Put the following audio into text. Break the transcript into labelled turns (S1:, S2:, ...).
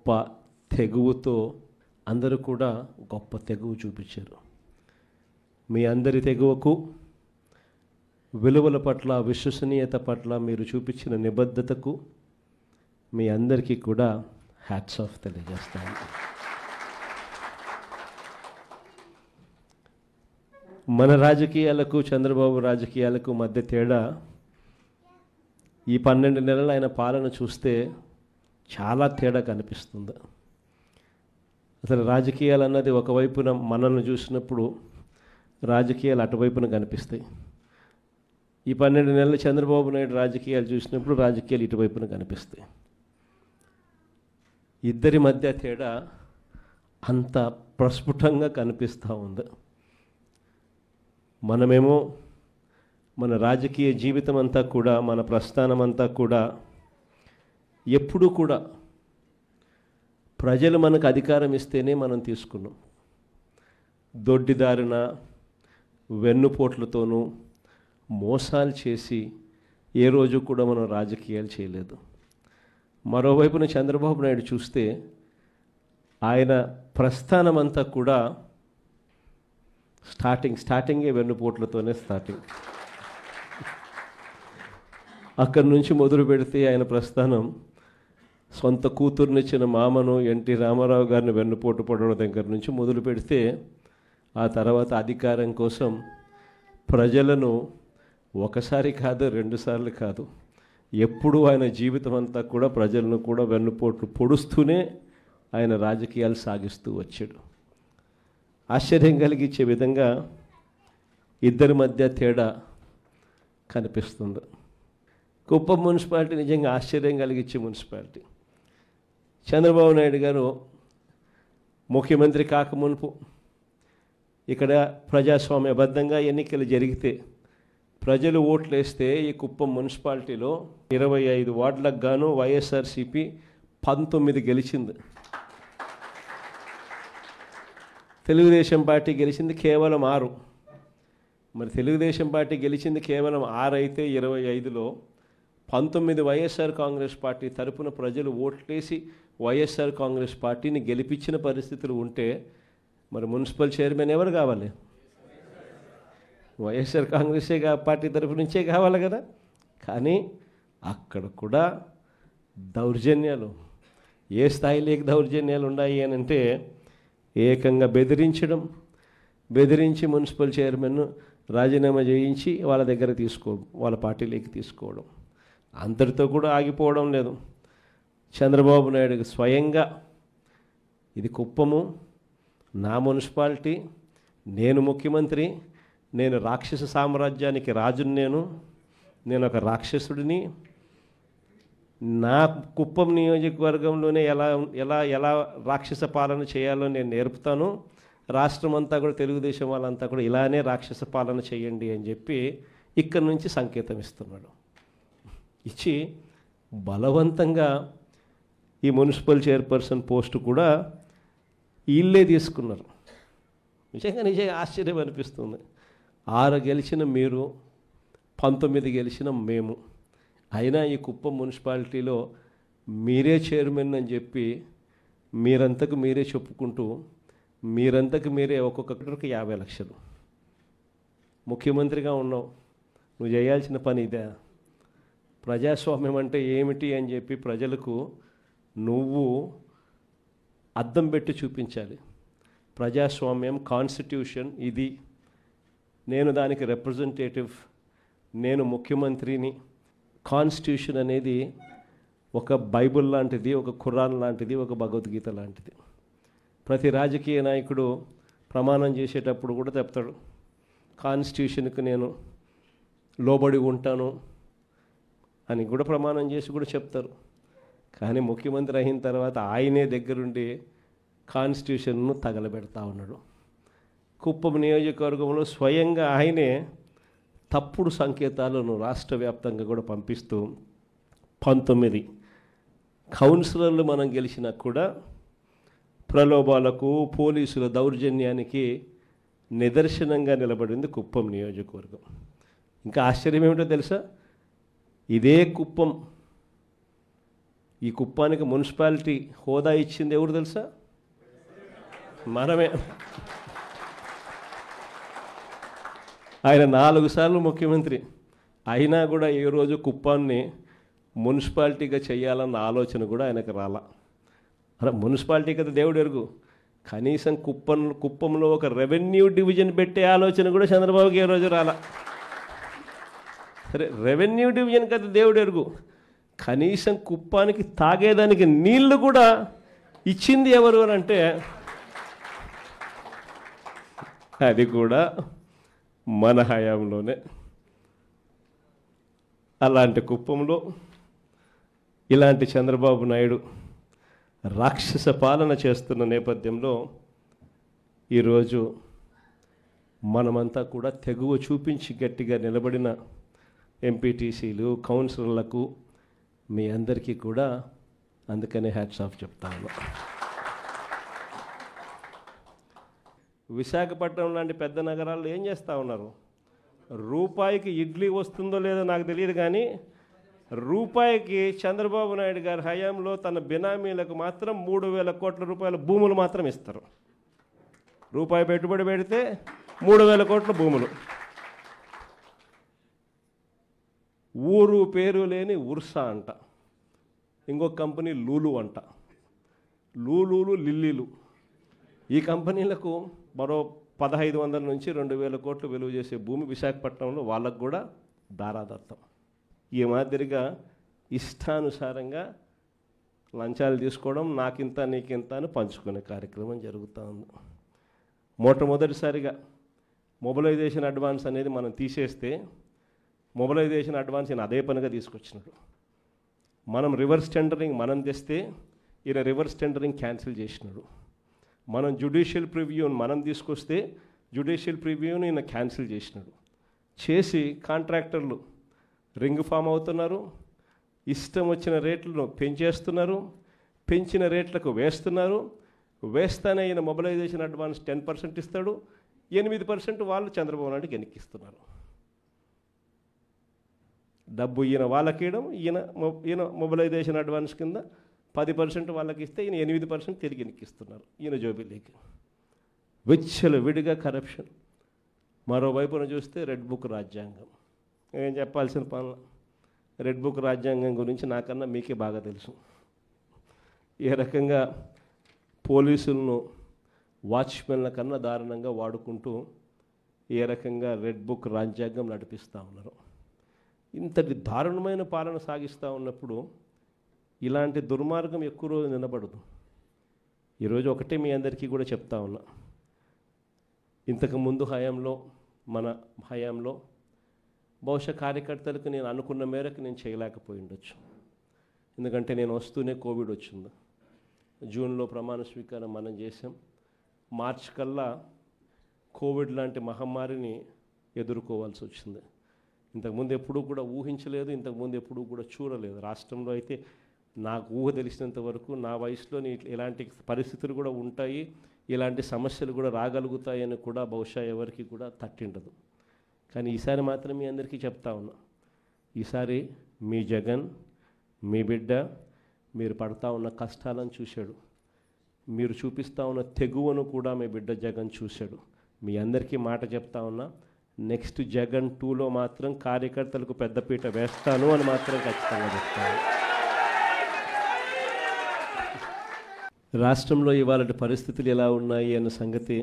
S1: గొప్ప తెగువతో అందరూ కూడా గొప్ప తెగువ చూపించారు. మీ అందరి తెగువకు, విలువల పట్ల, విశ్వసనీయత పట్ల మీరు చూపించిన నిబద్ధతకు మీ అందరికీ కూడా హ్యాట్స్ ఆఫ్ తెలియజేస్తాను. మన రాజకీయాలకు, చంద్రబాబు రాజకీయాలకు మధ్య తేడా ఈ 12 నెలలు ఆయన పాలన చూస్తే చాలా తేడా కనిపిస్తుంది. అసలు రాజకీయాలు అన్నది ఒకవైపున మనల్ని చూసినప్పుడు రాజకీయాలు అటువైపున కనిపిస్తాయి. ఈ 12 నెలలు చంద్రబాబు నాయుడు రాజకీయాలు చూసినప్పుడు రాజకీయాలు ఇటువైపున కనిపిస్తాయి. ఇద్దరి మధ్య తేడా అంత ప్రస్ఫుటంగా కనిపిస్తూ ఉంది. మనమేమో మన రాజకీయ జీవితం అంతా కూడా, మన ప్రస్థానం అంతా కూడా ఎప్పుడూ కూడా ప్రజలు మనకు అధికారం ఇస్తేనే మనం తీసుకున్నాం. దొడ్డిదారిన, వెన్నుపోట్లతోనూ మోసాలు చేసి ఏ రోజు కూడా మనం రాజకీయాలు చేయలేదు. మరోవైపున చంద్రబాబు నాయుడు చూస్తే ఆయన ప్రస్థానం అంతా కూడా స్టార్టింగే వెన్నుపోట్లతోనే స్టార్టింగ్. అక్కడి నుంచి మొదలు పెడితే ఆయన ప్రస్థానం సొంత కూతుర్నిచ్చిన మామను ఎన్టీ రామారావు గారిని వెన్నుపోటు పడడం దగ్గర నుంచి మొదలు పెడితే, ఆ తర్వాత అధికారం కోసం ప్రజలను ఒకసారి కాదు, 2 సార్లు కాదు, ఎప్పుడూ ఆయన జీవితం అంతా కూడా ప్రజలను కూడా వెన్నుపోట్లు పొడుస్తూనే ఆయన రాజకీయాలు సాగిస్తూ వచ్చాడు. ఆశ్చర్యం కలిగించే విధంగా ఇద్దరి మధ్య తేడా కనిపిస్తుంది. కుప్పం మున్సిపాలిటీ నిజంగా ఆశ్చర్యం కలిగించే మున్సిపాలిటీ. చంద్రబాబు నాయుడు గారు ముఖ్యమంత్రి కాకమునుపు ఇక్కడ ప్రజాస్వామ్యబద్ధంగా ఎన్నికలు జరిగితే ప్రజలు ఓట్లు వేస్తే ఈ కుప్పం మున్సిపాలిటీలో 25 వార్డులకు గాను వైఎస్ఆర్సీపీ 19 గెలిచింది. తెలుగుదేశం పార్టీ గెలిచింది కేవలం 6. మరి తెలుగుదేశం పార్టీ గెలిచింది కేవలం 6 అయితే 25లో 19 వైఎస్ఆర్ కాంగ్రెస్ పార్టీ తరపున ప్రజలు ఓట్లేసి వైఎస్ఆర్ కాంగ్రెస్ పార్టీని గెలిపించిన పరిస్థితులు ఉంటే మరి మున్సిపల్ చైర్మన్ ఎవరు కావాలి? వైఎస్ఆర్ కాంగ్రెసే పార్టీ తరపు నుంచే కావాలి కదా. కానీ అక్కడ కూడా దౌర్జన్యాలు, ఏ స్థాయిలోకి దౌర్జన్యాలు ఉన్నాయి అని అంటే ఏకంగా బెదిరించి మున్సిపల్ చైర్మన్ను రాజీనామా చేయించి వాళ్ళ దగ్గర వాళ్ళ పార్టీలోకి తీసుకోవడం. అంతటితో కూడా ఆగిపోవడం లేదు. చంద్రబాబు నాయుడుకి స్వయంగా ఇది కుప్పము, నా మున్సిపాలిటీ, నేను ముఖ్యమంత్రి, నేను రాక్షస సామ్రాజ్యానికి రాజుని, నేను ఒక రాక్షసుడిని, నా కుప్పం నియోజకవర్గంలోనే ఎలా రాక్షస పాలన చేయాలో నేను నేర్పుతాను, రాష్ట్రం అంతా కూడా తెలుగుదేశం వాళ్ళంతా కూడా ఇలానే రాక్షస పాలన చేయండి అని చెప్పి ఇక్కడి నుంచి సంకేతం ఇస్తున్నాడు. ఇచ్చి బలవంతంగా ఈ మున్సిపల్ చైర్పర్సన్ పోస్టు కూడా వీళ్ళే తీసుకున్నారు. నిజంగా ఆశ్చర్యం అనిపిస్తుంది. 6 గెలిచిన మీరు, 19 గెలిచిన మేము, అయినా ఈ కుప్పం మున్సిపాలిటీలో మీరే చైర్మన్ అని చెప్పి మీరంతకు మీరే చెప్పుకుంటూ మీరంతకు మీరే ఒక్కొక్కరికి 50 లక్షలు. ముఖ్యమంత్రిగా ఉన్నావు, నువ్వు చేయాల్సిన పని ఇదే. ప్రజాస్వామ్యం అంటే ఏమిటి అని చెప్పి ప్రజలకు నువ్వు అద్దం పెట్టి చూపించాలి. ప్రజాస్వామ్యం, కాన్స్టిట్యూషన్ ఇది, నేను దానికి రిప్రజెంటేటివ్, నేను ముఖ్యమంత్రిని. కాన్స్టిట్యూషన్ అనేది ఒక బైబిల్ లాంటిది, ఒక ఖురాన్ లాంటిది, ఒక భగవద్గీత లాంటిది. ప్రతి రాజకీయ నాయకుడు ప్రమాణం చేసేటప్పుడు కూడా చెప్తాడు, కాన్స్టిట్యూషన్కి నేను లోబడి ఉంటాను అని కూడా ప్రమాణం చేసి కూడా చెప్తారు. కానీ ముఖ్యమంత్రి అయిన తర్వాత ఆయనే దగ్గరుండి కాన్స్టిట్యూషన్ను తగలబెడతా ఉన్నాడు. కుప్పం నియోజకవర్గంలో స్వయంగా ఆయనే తప్పుడు సంకేతాలను రాష్ట్ర వ్యాప్తంగా కూడా పంపిస్తూ 19 కౌన్సిలర్లు మనం గెలిచినా కూడా ప్రలోభాలకు, పోలీసుల దౌర్జన్యానికి నిదర్శనంగా నిలబడింది కుప్పం నియోజకవర్గం. ఇంకా ఆశ్చర్యం ఏమిటో తెలుసా, ఇదే కుప్పం ఈ కుప్పానికి మున్సిపాలిటీ హోదా ఇచ్చింది ఎవరు తెలుసా? మనమే. ఆయన 4 సార్లు ముఖ్యమంత్రి అయినా కూడా ఏ రోజు కుప్పాన్ని మున్సిపాలిటీగా చేయాలన్న ఆలోచన కూడా ఆయనకు రాలా. అలా మున్సిపాలిటీ కదా దేవుడు ఎరుగు, కనీసం కుప్పంలో ఒక రెవెన్యూ డివిజన్ పెట్టే ఆలోచన కూడా చంద్రబాబుకి ఏ రోజు రాలా. సరే, రెవెన్యూ డివిజన్ కదా దేవుడు ఎరుగు, కనీసం కుప్పానికి తాగేదానికి నీళ్లు కూడా ఇచ్చింది ఎవరు అని అంటే అది కూడా మన హయాంలోనే. అలాంటి కుప్పంలో ఇలాంటి చంద్రబాబు నాయుడు రాక్షస పాలన చేస్తున్న నేపథ్యంలో ఈరోజు మనమంతా కూడా తెగువ చూపించి గట్టిగా నిలబడిన ఎంపీటీసీలు, కౌన్సిలర్లకు మీ అందరికీ కూడా అందుకనే హ్యాట్స్ ఆఫ్ చెప్తాను. విశాఖపట్నం లాంటి పెద్ద నగరాల్లో ఏం చేస్తూ ఉన్నారు? రూపాయికి ఇడ్లీ వస్తుందో లేదో నాకు తెలియదు, కానీ రూపాయికి చంద్రబాబు నాయుడు గారి హయాంలో తన బినామీలకు మాత్రం 3,000 కోట్ల రూపాయల భూములు మాత్రం ఇస్తారు. రూపాయి పెట్టుబడి పెడితే 3,000 కోట్ల భూములు. ఊరు పేరు లేని ఉర్సా అంట, ఇంకొక కంపెనీ లూలు అంట, లూలులు లిల్లీలు. ఈ కంపెనీలకు మరో 1,500 నుంచి 2,000 కోట్లు విలువ చేసే భూమి విశాఖపట్నంలో వాళ్ళకు కూడా దారాదత్తం. ఈ మాదిరిగా ఇష్టానుసారంగా లంచాలు తీసుకోవడం, నాకింత నీకింత అని పంచుకునే కార్యక్రమం జరుగుతూ ఉంది. మొట్టమొదటిసారిగా మొబిలైజేషన్ అడ్వాన్స్ అనేది మనం తీసేస్తే, మొబిలైజేషన్ అడ్వాన్స్ ఈయన అదే పనిగా తీసుకొచ్చినాడు. మనం రివర్స్ టెండరింగ్ మనం తెస్తే ఈయన రివర్స్ టెండరింగ్ క్యాన్సిల్ చేసినాడు. మనం జ్యుడిషియల్ ప్రివ్యూని మనం తీసుకొస్తే జ్యుడిషియల్ ప్రివ్యూని ఈయన క్యాన్సిల్ చేసినాడు. చేసి కాంట్రాక్టర్లు రింగ్ ఫామ్ అవుతున్నారు, ఇష్టం వచ్చిన రేట్లను పెంచేస్తున్నారు, పెంచిన రేట్లకు వేస్తున్నారు. వేస్తానే ఈయన మొబిలైజేషన్ అడ్వాన్స్ 10% ఇస్తాడు, 8% వాళ్ళు చంద్రబాబు నాయుడుకి వెనక్కిస్తున్నారు. డబ్బు ఈయన వాళ్ళకి ఇవ్వడం, ఈయన మొబిలైజేషన్ అడ్వాన్స్ కింద 10% వాళ్ళకి ఇస్తే ఈయన 8% తిరిగి వెనక్కిస్తున్నారు ఈయన జోబిలీకి. విచ్చలవిడిగా కరప్షన్. మరోవైపున చూస్తే రెడ్ బుక్ రాజ్యాంగం. ఏం చెప్పాల్సిన పనులు. రెడ్ బుక్ రాజ్యాంగం గురించి నాకన్నా మీకే బాగా తెలుసు. ఏ రకంగా పోలీసులను వాచ్మెన్ల కన్నా దారుణంగా వాడుకుంటూ ఏ రకంగా రెడ్ బుక్ రాజ్యాంగం నడిపిస్తూ ఉన్నారు. ఇంతటి దారుణమైన పాలన సాగిస్తూ ఉన్నప్పుడు ఇలాంటి దుర్మార్గం ఎక్కువ రోజు నిలబడదు. ఈరోజు ఒకటే మీ అందరికీ కూడా చెప్తా ఉన్నా, ఇంతకుముందు హయాంలో, మన హయాంలో బహుశా కార్యకర్తలకు నేను అనుకున్న మేరకు నేను చేయలేకపోయి ఉండొచ్చు. ఎందుకంటే నేను వస్తూనే కోవిడ్ వచ్చింది. జూన్లో ప్రమాణ స్వీకారం మనం చేసాం. మార్చ్ కల్లా కోవిడ్ లాంటి మహమ్మారిని ఎదుర్కోవాల్సి వచ్చింది. ఇంతకుముందు ఎప్పుడూ కూడా ఊహించలేదు, ఇంతకుముందు ఎప్పుడూ కూడా చూడలేదు. రాష్ట్రంలో అయితే నాకు ఊహ తెలిసినంత వరకు నా వయసులో ఇలాంటి పరిస్థితులు కూడా ఉంటాయి, ఇలాంటి సమస్యలు కూడా రాగలుగుతాయని కూడా బహుశా ఎవరికి కూడా తట్టిండదు. కానీ ఈసారి మాత్రం మీ అందరికీ చెప్తా ఉన్నా, ఈసారి మీ జగన్, మీ బిడ్డ మీరు పడతా ఉన్న కష్టాలను చూశాడు, మీరు చూపిస్తూ ఉన్న తెగువను కూడా మీ బిడ్డ జగన్ చూశాడు. మీ అందరికీ మాట చెప్తా ఉన్నా, నెక్స్ట్ జగన్ 2లో మాత్రం కార్యకర్తలకు పెద్దపీట వేస్తాను అని మాత్రం ఖచ్చితంగా చెప్తాను. రాష్ట్రంలో ఇవాళ పరిస్థితులు ఎలా ఉన్నాయి అన్న సంగతి